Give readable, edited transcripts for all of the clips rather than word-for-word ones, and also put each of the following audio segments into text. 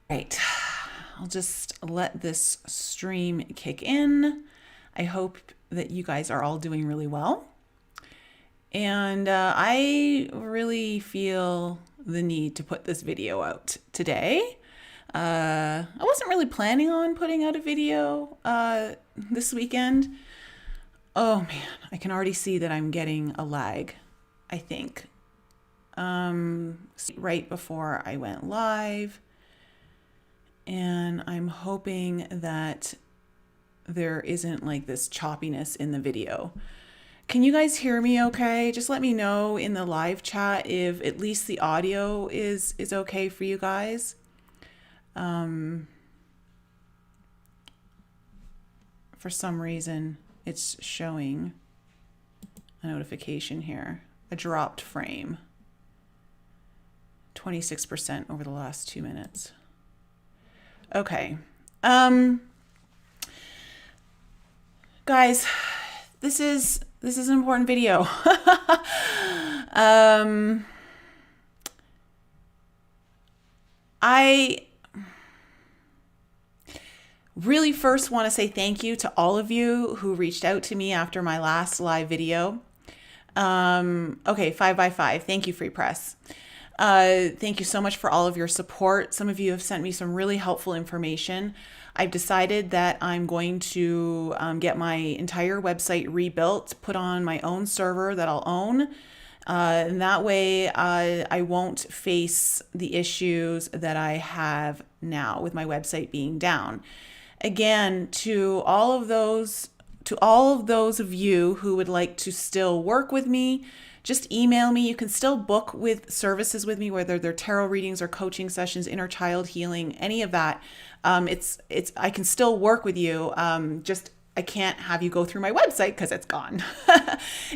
Right. I'll just let this stream kick in. I hope that you guys are all doing really well. And I really feel the need to put this video out today. I wasn't really planning on putting out a video this weekend. Oh man, I can already see that I'm getting a lag, I think. Right before I went live. And I'm hoping that there isn't like this choppiness in the video. Can you guys hear me okay? Just let me know in the live chat if at least the audio is okay for you guys. For some reason, it's showing a notification here, a dropped frame, 26% over the last 2 minutes. Okay. Guys, this is an important video. I really first want to say thank you to all of you who reached out to me after my last live video. Okay, 5x5. Thank you, Free Press. Thank you so much for all of your support. Some of you have sent me some really helpful information. I've decided that I'm going to get my entire website rebuilt, put on my own server that I'll own. And that way I won't face the issues that I have now with my website being down. Again, to all of those of you who would like to still work with me, just email me. You can still book with services with me, whether they're tarot readings or coaching sessions, inner child healing, any of that. I can still work with you. Just I can't have you go through my website because it's gone.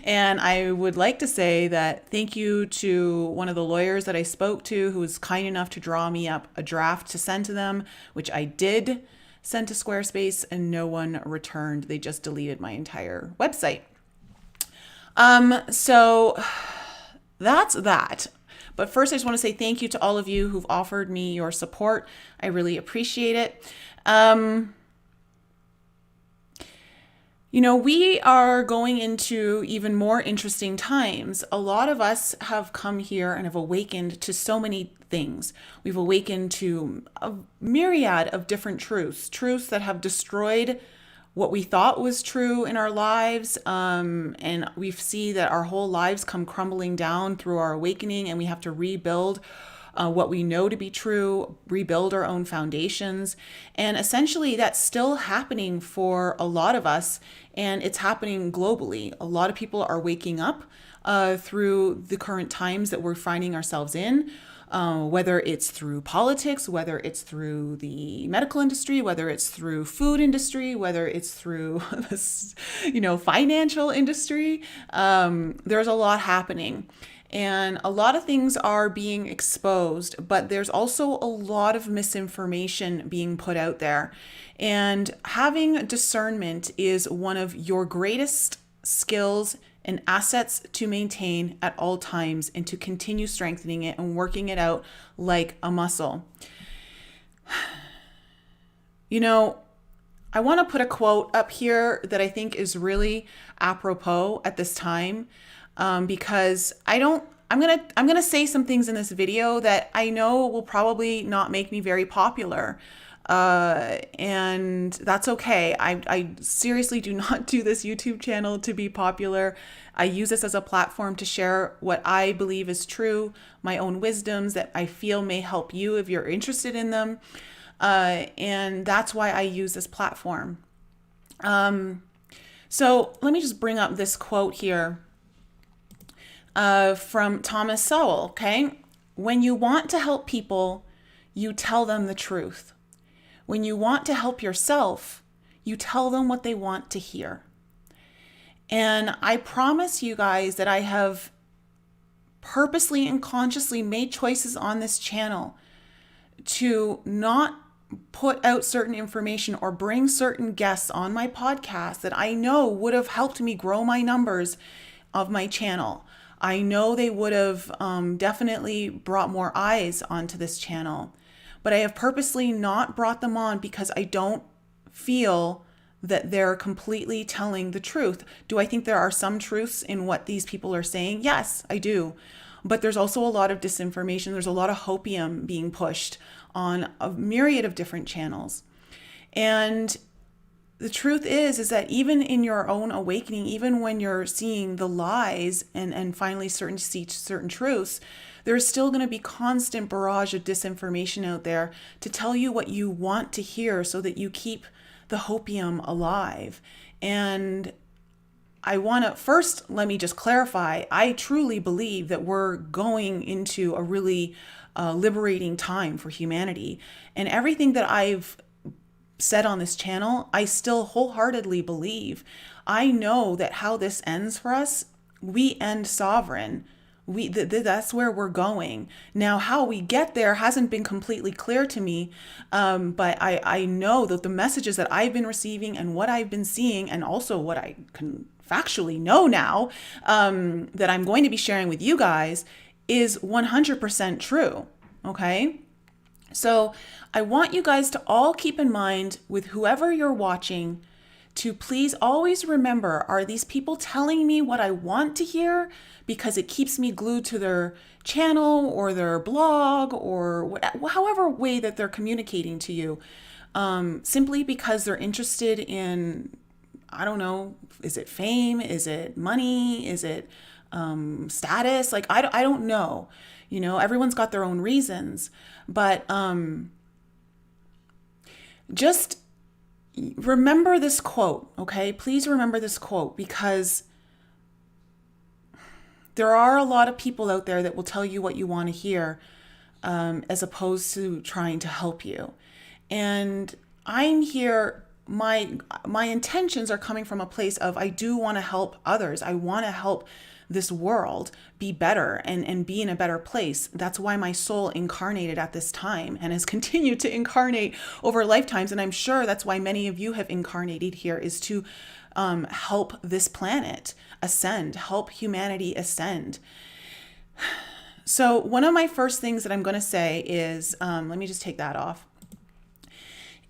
And I would like to say that thank you to one of the lawyers that I spoke to who was kind enough to draw me up a draft to send to them, which I did send to Squarespace, and no one returned. They just deleted my entire website. So that's that. But first, I just want to say thank you to all of you who've offered me your support. I really appreciate it. We are going into even more interesting times. A lot of us have come here and have awakened to so many things. We've awakened to a myriad of different truths that have destroyed what we thought was true in our lives. And we see that our whole lives come crumbling down through our awakening, and we have to rebuild what we know to be true, rebuild our own foundations. And essentially that's still happening for a lot of us, and it's happening globally. A lot of people are waking up through the current times that we're finding ourselves in. Whether it's through politics, whether it's through the medical industry, whether it's through food industry, whether it's through this, financial industry, there's a lot happening. And a lot of things are being exposed, but there's also a lot of misinformation being put out there. And having discernment is one of your greatest skills and assets to maintain at all times, and to continue strengthening it and working it out like a muscle. I want to put a quote up here that I think is really apropos at this time, because I'm going to say some things in this video that I know will probably not make me very popular. And that's okay. I seriously do not do this YouTube channel to be popular. I use this as a platform to share what I believe is true, my own wisdoms that I feel may help you if you're interested in them. And that's why I use this platform. So let me just bring up this quote here from Thomas Sowell, okay? When you want to help people, you tell them the truth. When you want to help yourself, you tell them what they want to hear. And I promise you guys that I have purposely and consciously made choices on this channel to not put out certain information or bring certain guests on my podcast that I know would have helped me grow my numbers of my channel. I know they would have definitely brought more eyes onto this channel. but I have purposely not brought them on because I don't feel that they're completely telling the truth. Do I think there are some truths in what these people are saying? Yes, I do. But there's also a lot of disinformation. There's a lot of hopium being pushed on a myriad of different channels. And the truth is that even in your own awakening, even when you're seeing the lies and finally starting to see certain truths, there's still going to be constant barrage of disinformation out there to tell you what you want to hear so that you keep the hopium alive. And I want to first, let me just clarify, I truly believe that we're going into a really liberating time for humanity. And everything that I've said on this channel, I still wholeheartedly believe. I know that how this ends for us, we end sovereign. That's where we're going. Now, how we get there hasn't been completely clear to me, but I know that the messages that I've been receiving and what I've been seeing, and also what I can factually know now, that I'm going to be sharing with you guys, is 100% true. Okay? So I want you guys to all keep in mind, with whoever you're watching, to please always remember, are these people telling me what I want to hear because it keeps me glued to their channel or their blog or however way that they're communicating to you, simply because they're interested in, I don't know, is it fame? Is it money? Is it status? Like, I don't know. You know, everyone's got their own reasons, but just remember this quote, okay? Please remember this quote, because there are a lot of people out there that will tell you what you want to hear, as opposed to trying to help you. And I'm here, my intentions are coming from a place of, I do want to help others. I want to help this world be better and be in a better place. That's why my soul incarnated at this time and has continued to incarnate over lifetimes. And I'm sure that's why many of you have incarnated here, is to help this planet ascend, help humanity ascend. So one of my first things that I'm going to say is, let me just take that off,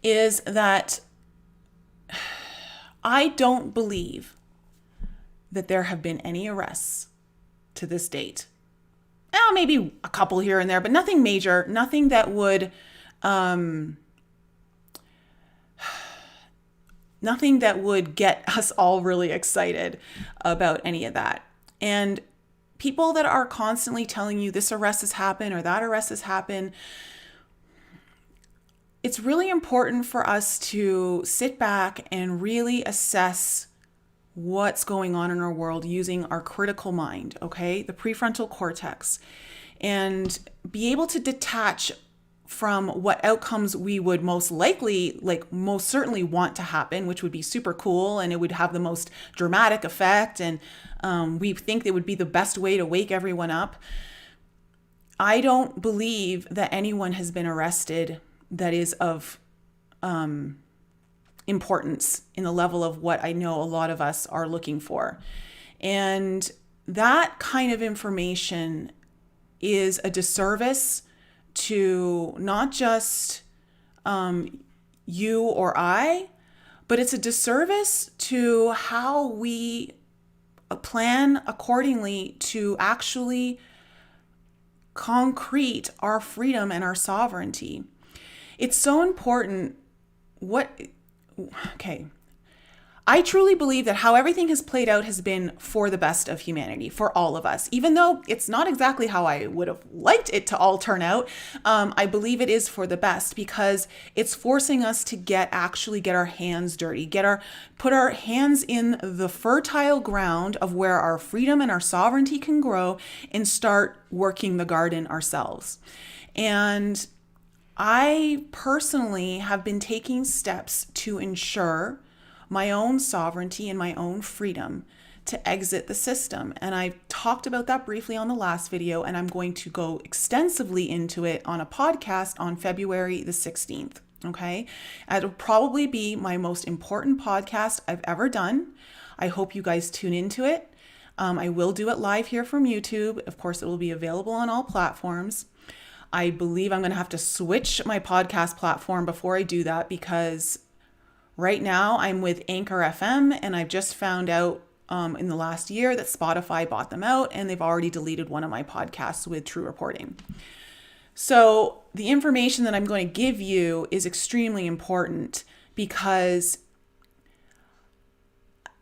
is that I don't believe that there have been any arrests to this date. Maybe a couple here and there, but nothing major, nothing that would, nothing that would get us all really excited about any of that. And people that are constantly telling you this arrest has happened or that arrest has happened, it's really important for us to sit back and really assess what's going on in our world using our critical mind, okay? The prefrontal cortex, and be able to detach from what outcomes we would most likely, like most certainly want to happen, which would be super cool and it would have the most dramatic effect. And we think it would be the best way to wake everyone up. I don't believe that anyone has been arrested that is of importance in the level of what I know a lot of us are looking for. And that kind of information is a disservice to not just you or I, but it's a disservice to how we plan accordingly to actually concrete our freedom and our sovereignty. It's so important. Okay. I truly believe that how everything has played out has been for the best of humanity, for all of us. Even though it's not exactly how I would have liked it to all turn out, I believe it is for the best because it's forcing us to actually get our hands dirty, put our hands in the fertile ground of where our freedom and our sovereignty can grow and start working the garden ourselves. And I personally have been taking steps to ensure my own sovereignty and my own freedom to exit the system. And I talked about that briefly on the last video, and I'm going to go extensively into it on a podcast on February the 16th. Okay. It'll probably be my most important podcast I've ever done. I hope you guys tune into it. I will do it live here from YouTube. Of course, it will be available on all platforms. I believe I'm going to have to switch my podcast platform before I do that, because right now I'm with Anchor FM, and I've just found out in the last year that Spotify bought them out, and they've already deleted one of my podcasts with True Reporting. So the information that I'm going to give you is extremely important, because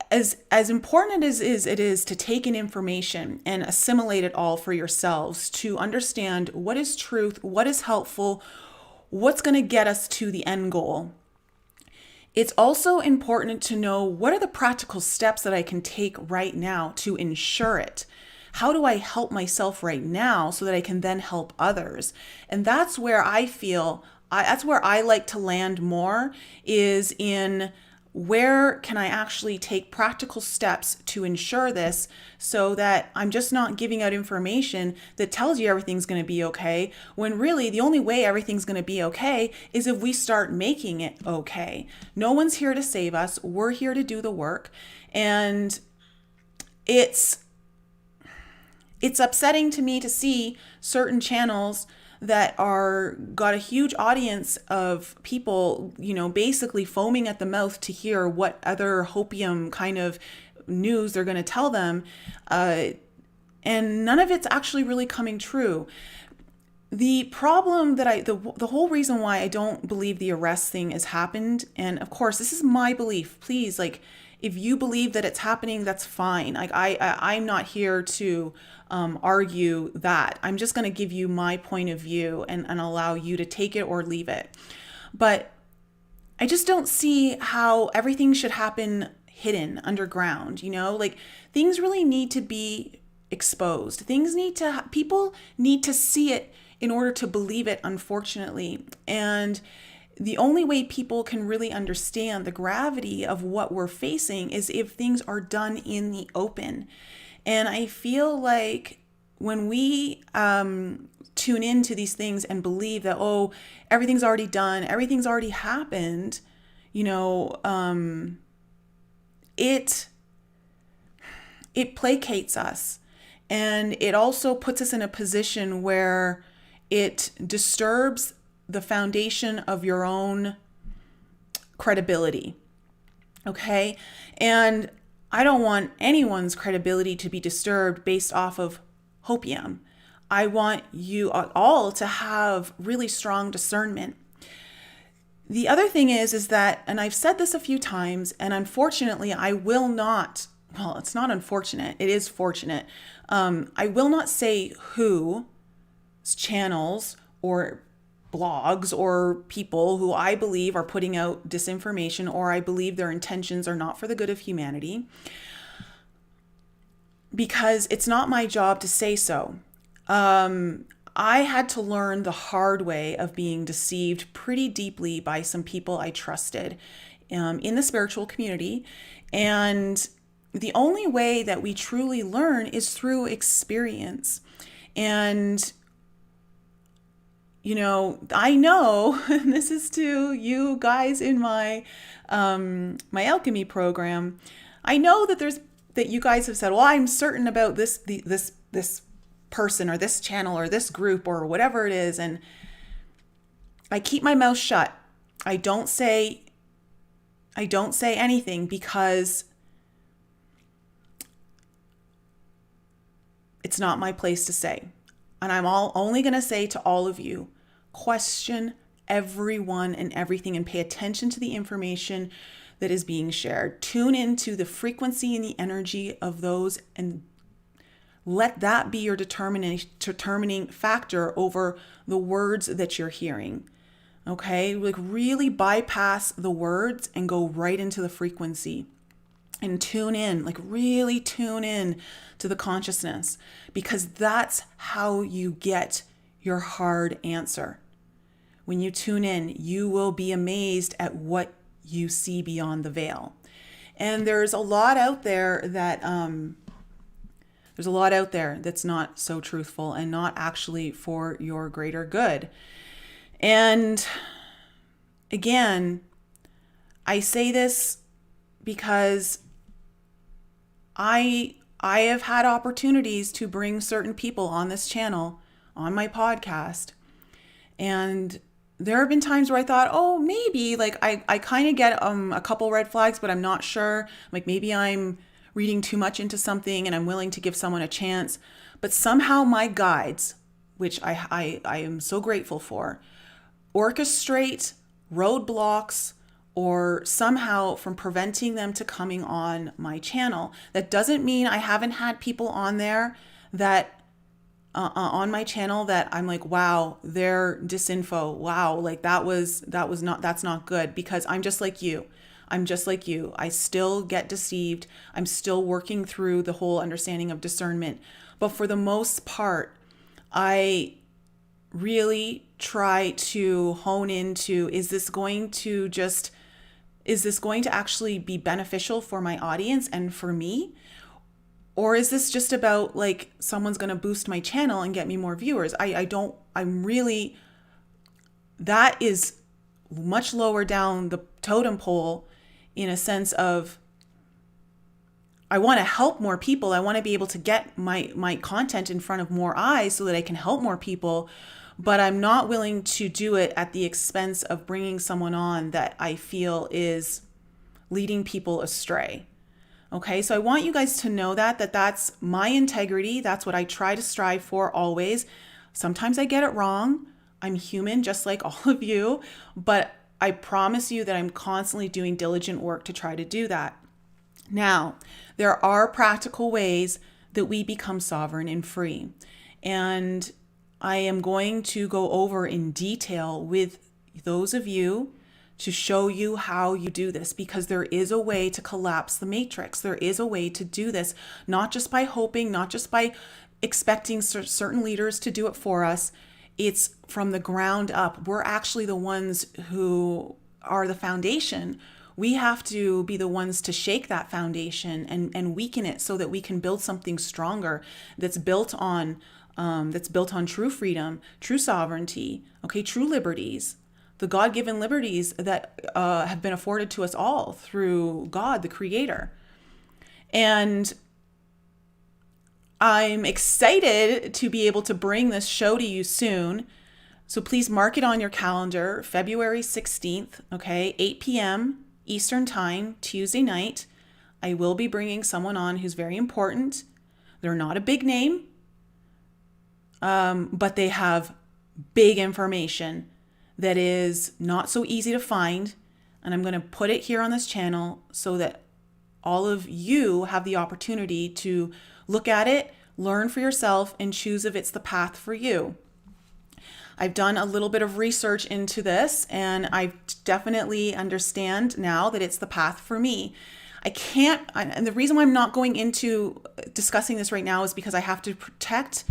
as important as it is to take in information and assimilate it all for yourselves, to understand what is truth, what is helpful, what's going to get us to the end goal, it's also important to know what are the practical steps that I can take right now to ensure it. How do I help myself right now so that I can then help others? And that's where I feel, that's where I like to land more, is in where can I actually take practical steps to ensure this, so that I'm just not giving out information that tells you everything's going to be okay, when really the only way everything's going to be okay is if we start making it okay. No one's here to save us. We're here to do the work. And it's upsetting to me to see certain channels that are got a huge audience of people, basically foaming at the mouth to hear what other hopium kind of news they're going to tell them. And none of it's actually really coming true. The problem that the whole reason why I don't believe the arrest thing has happened, and of course, this is my belief. Please, if you believe that it's happening, that's fine. I'm not here to argue that. I'm just going to give you my point of view and allow you to take it or leave it. But I just don't see how everything should happen hidden underground. Things really need to be exposed. People need to see it in order to believe it, unfortunately. And the only way people can really understand the gravity of what we're facing is if things are done in the open. And I feel like when we tune into these things and believe that, everything's already done, everything's already happened, it placates us. And it also puts us in a position where it disturbs the foundation of your own credibility. Okay? And I don't want anyone's credibility to be disturbed based off of hopium. I want you all to have really strong discernment. The other thing is that, and I've said this a few times, and unfortunately I will not, well, it's not unfortunate, it is fortunate. I will not say whose channels or blogs or people who I believe are putting out disinformation, or I believe their intentions are not for the good of humanity, because it's not my job to say so. I had to learn the hard way of being deceived pretty deeply by some people I trusted in the spiritual community. And the only way that we truly learn is through experience. And I know, and this is to you guys in my my alchemy program, I know that you guys have said, well, I'm certain about this person or this channel or this group or whatever it is, and I keep my mouth shut. I don't say anything, because it's not my place to say. And I'm only going to say to all of you, question everyone and everything, and pay attention to the information that is being shared. Tune into the frequency and the energy of those, and let that be your determining factor over the words that you're hearing. Okay? Really bypass the words and go right into the frequency. And tune in, really tune in to the consciousness, because that's how you get your hard answer. When you tune in, you will be amazed at what you see beyond the veil. And there's a lot out there that's not so truthful and not actually for your greater good. And again, I say this because I have had opportunities to bring certain people on this channel, on my podcast, And there have been times where I thought, oh, maybe like I kind of get a couple red flags, but I'm not sure. Like maybe I'm reading too much into something and I'm willing to give someone a chance. But somehow my guides, which I am so grateful for, orchestrate roadblocks or somehow from preventing them to coming on my channel. That doesn't mean I haven't had people on there that on my channel that I'm like, wow, they're disinfo. Wow, like that's not good, because I'm just like you. I'm just like you. I still get deceived. I'm still working through the whole understanding of discernment. But for the most part, I really try to hone into, is this going to actually be beneficial for my audience and for me? Or is this just about like someone's going to boost my channel and get me more viewers? That is much lower down the totem pole, in a sense of, I want to help more people. I want to be able to get my content in front of more eyes so that I can help more people. But I'm not willing to do it at the expense of bringing someone on that I feel is leading people astray. Okay, so I want you guys to know that that's my integrity. That's what I try to strive for always. Sometimes I get it wrong. I'm human, just like all of you, but I promise you that I'm constantly doing diligent work to try to do that. Now, there are practical ways that we become sovereign and free. And I am going to go over in detail with those of you to show you how you do this, because there is a way to collapse the matrix. There is a way to do this, not just by hoping, not just by expecting certain leaders to do it for us. It's from the ground up. We're actually the ones who are the foundation. We have to be the ones to shake that foundation and weaken it so that we can build something stronger that's built on true freedom, true sovereignty, okay, true liberties, the God-given liberties that have been afforded to us all through God, the Creator. And I'm excited to be able to bring this show to you soon. So please mark it on your calendar, February 16th, okay, 8 p.m. Eastern Time, Tuesday night. I will be bringing someone on who's very important. They're not a big name, but they have big information that is not so easy to find. And I'm going to put it here on this channel so that all of you have the opportunity to look at it, learn for yourself, and choose if it's the path for you. I've done a little bit of research into this, and I definitely understand now that it's the path for me. And the reason why I'm not going into discussing this right now is because I have to protect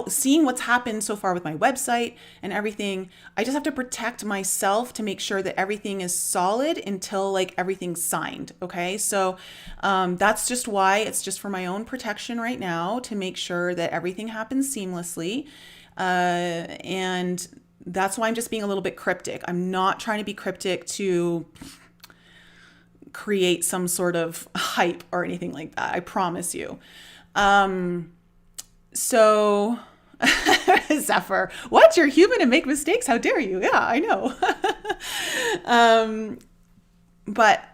seeing what's happened so far with my website and everything. I just have to protect myself to make sure that everything is solid until like everything's signed. Okay. So that's just why it's just for my own protection right now, to make sure that everything happens seamlessly. And that's why I'm just being a little bit cryptic. I'm not trying to be cryptic to create some sort of hype or anything like that. I promise you. So Zephyr, what? You're human and make mistakes. How dare you? Yeah, I know. But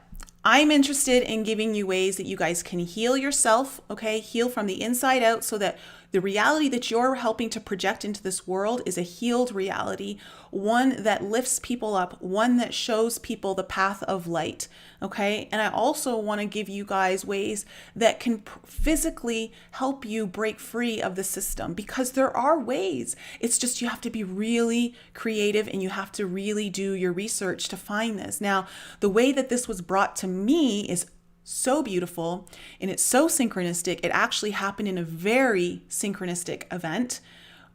I'm interested in giving you ways that you guys can heal yourself, okay? Heal from the inside out, so that the reality that you're helping to project into this world is a healed reality, one that lifts people up, one that shows people the path of light, okay? And I also want to give you guys ways that can physically help you break free of the system, because there are ways. It's just you have to be really creative and you have to really do your research to find this. Now, the way that this was brought to me is so beautiful, and it's so synchronistic. It actually happened in a very synchronistic event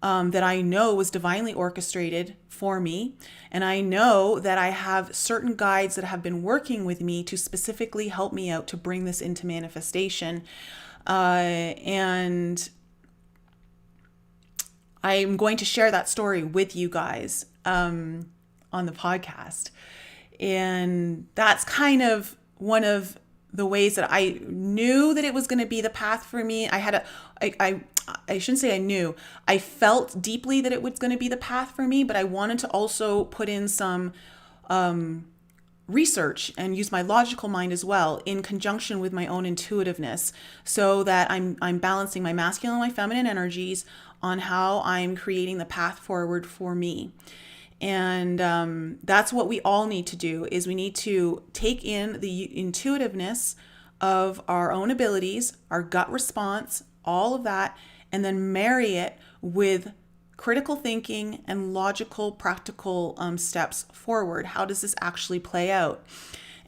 that I know was divinely orchestrated for me. And I know that I have certain guides that have been working with me to specifically help me out to bring this into manifestation. And I'm going to share that story with you guys on the podcast. And that's kind of one of the ways that I knew that it was going to be the path for me. I I shouldn't say I knew, I felt deeply that it was going to be the path for me, but I wanted to also put in some research and use my logical mind as well in conjunction with my own intuitiveness, so that I'm balancing my masculine and my feminine energies on how I'm creating the path forward for me. And that's what we all need to do, is we need to take in the intuitiveness of our own abilities, our gut response, all of that, and then marry it with critical thinking and logical, practical steps forward. How does this actually play out?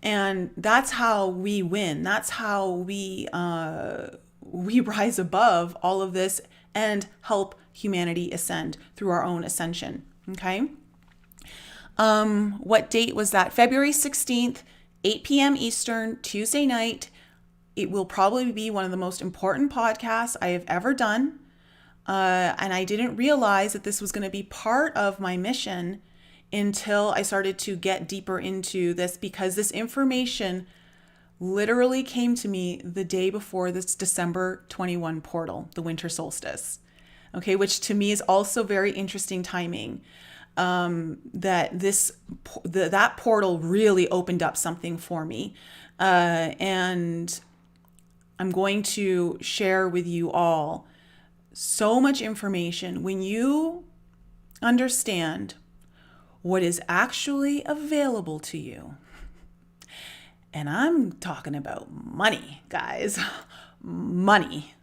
And that's how we win. That's how we rise above all of this and help humanity ascend through our own ascension. Okay. What date was that? February 16th, 8 p.m. Eastern, Tuesday night. It will probably be one of the most important podcasts I have ever done. And I didn't realize that this was going to be part of my mission until I started to get deeper into this, because this information literally came to me the day before this December 21 portal, the winter solstice. Okay, which to me is also very interesting timing. That portal really opened up something for me. And I'm going to share with you all so much information. When you understand what is actually available to you, and I'm talking about money, guys, money,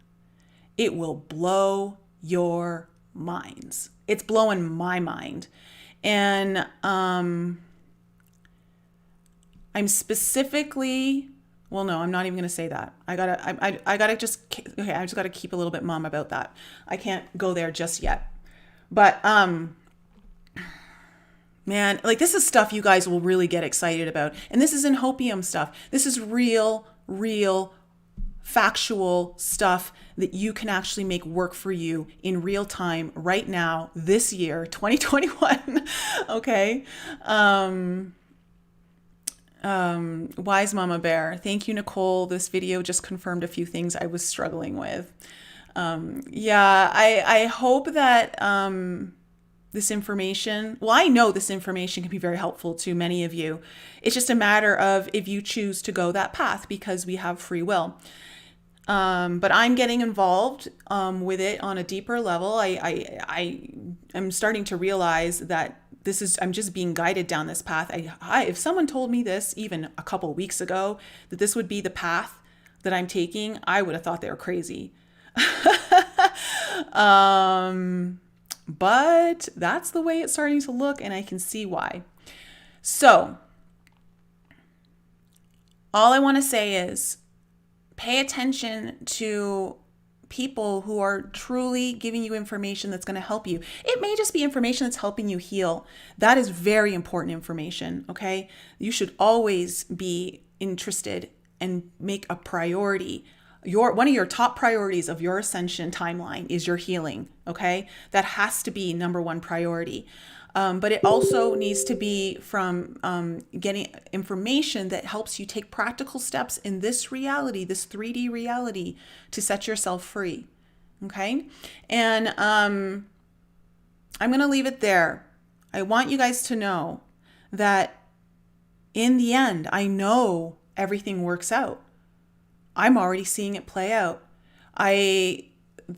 it will blow your minds. It's blowing my mind. And I'm specifically, well, no, I'm not even going to say that. I just got to keep a little bit mum about that. I can't go there just yet. But, man, like, this is stuff you guys will really get excited about. And this isn't hopium stuff. This is real, factual stuff that you can actually make work for you in real time right now, this year, 2021. Okay. Wise Mama Bear. Thank you, Nicole. This video just confirmed a few things I was struggling with. I hope that this information, well, I know this information can be very helpful to many of you. It's just a matter of if you choose to go that path, because we have free will. But I'm getting involved with it on a deeper level. I'm starting to realize that I'm just being guided down this path. If someone told me this even a couple weeks ago, that this would be the path that I'm taking, I would have thought they were crazy. But that's the way it's starting to look, and I can see why. So all I want to say is pay attention to people who are truly giving you information that's going to help you. It may just be information that's helping you heal. That is very important information, okay? You should always be interested and make a priority. One of your top priorities of your ascension timeline is your healing, okay? That has to be number one priority. But it also needs to be from getting information that helps you take practical steps in this reality, this 3D reality, to set yourself free. Okay? And I'm going to leave it there. I want you guys to know that in the end, I know everything works out. I'm already seeing it play out.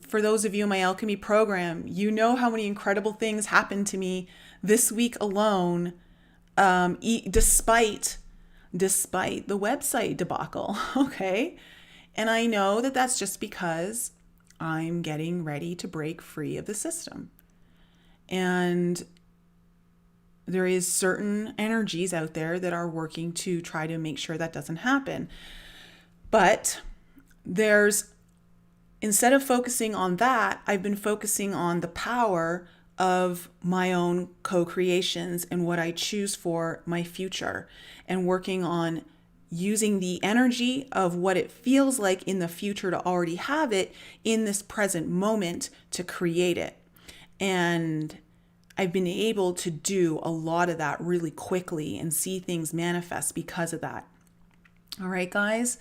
For those of you in my alchemy program, you know how many incredible things happened to me this week alone, despite the website debacle, okay? And I know that that's just because I'm getting ready to break free of the system. And there is certain energies out there that are working to try to make sure that doesn't happen. But instead of focusing on that, I've been focusing on the power of my own co-creations and what I choose for my future, and working on using the energy of what it feels like in the future to already have it in this present moment to create it. And I've been able to do a lot of that really quickly and see things manifest because of that. All right, guys.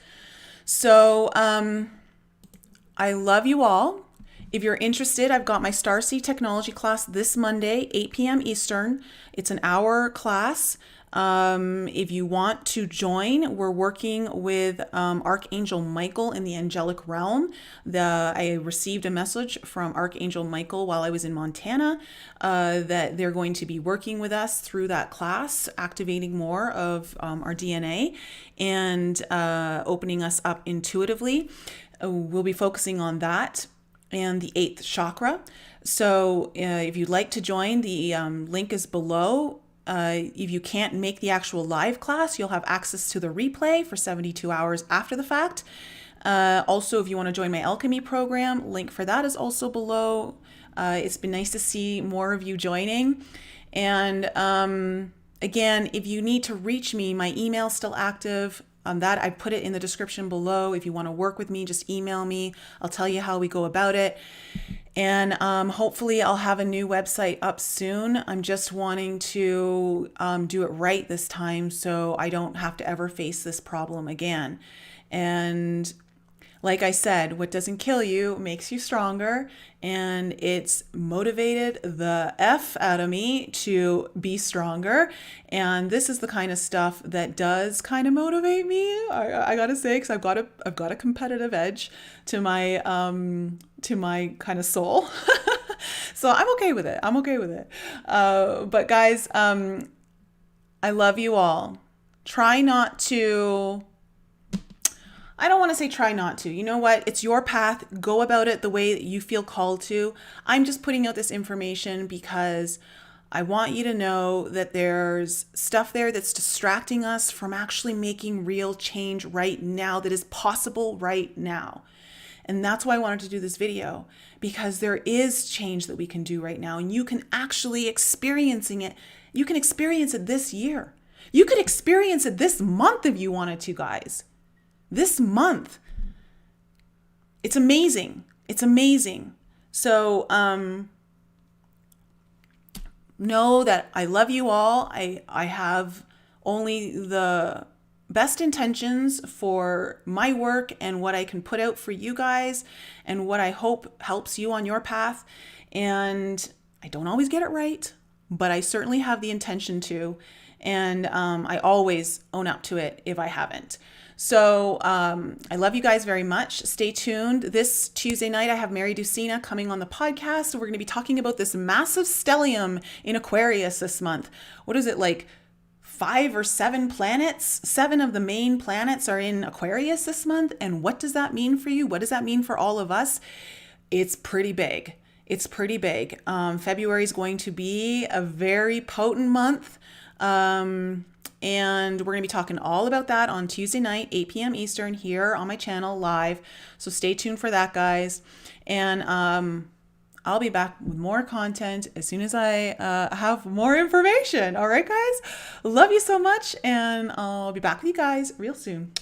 So I love you all. If you're interested, I've got my Starseed Technology class this Monday, 8 p.m. Eastern. It's an hour class. If you want to join, we're working with Archangel Michael in the angelic realm. I received a message from Archangel Michael while I was in Montana that they're going to be working with us through that class, activating more of our DNA and opening us up intuitively. We'll be focusing on that and the 8th chakra. So if you'd like to join, the link is below. If you can't make the actual live class, you'll have access to the replay for 72 hours after the fact. Also, if you want to join my alchemy program, link for that is also below. It's been nice to see more of you joining. And again, if you need to reach me, my email's still active. That I put it in the description below. If you want to work with me, just email me. I'll tell you how we go about it. And hopefully I'll have a new website up soon. I'm just wanting to do it right this time so I don't have to ever face this problem again. And like I said, what doesn't kill you makes you stronger, and it's motivated the F out of me to be stronger. And this is the kind of stuff that does kind of motivate me. I gotta say, because I've got a competitive edge to my kind of soul. So I'm okay with it. But guys, I love you all. Try not to. I don't want to say try not to. You know what? It's your path. Go about it the way that you feel called to. I'm just putting out this information because I want you to know that there's stuff there that's distracting us from actually making real change right now that is possible right now. And that's why I wanted to do this video, because there is change that we can do right now, and you can actually experiencing it. You can experience it this year. You could experience it this month if you wanted to, guys. This month. It's amazing. It's amazing. So know that I love you all. I have only the best intentions for my work and what I can put out for you guys and what I hope helps you on your path. And I don't always get it right, but I certainly have the intention to. And I always own up to it if I haven't. So I love you guys very much. Stay tuned. This Tuesday night, I have Mary Ducina coming on the podcast. We're going to be talking about this massive stellium in Aquarius this month. What is it, like 5 or 7 planets? 7 of the main planets are in Aquarius this month. And what does that mean for you? What does that mean for all of us? It's pretty big. It's pretty big. February is going to be a very potent month. And we're going to be talking all about that on Tuesday night, 8 p.m. Eastern, here on my channel live. So stay tuned for that, guys. And I'll be back with more content as soon as I have more information. All right, guys? Love you so much. And I'll be back with you guys real soon.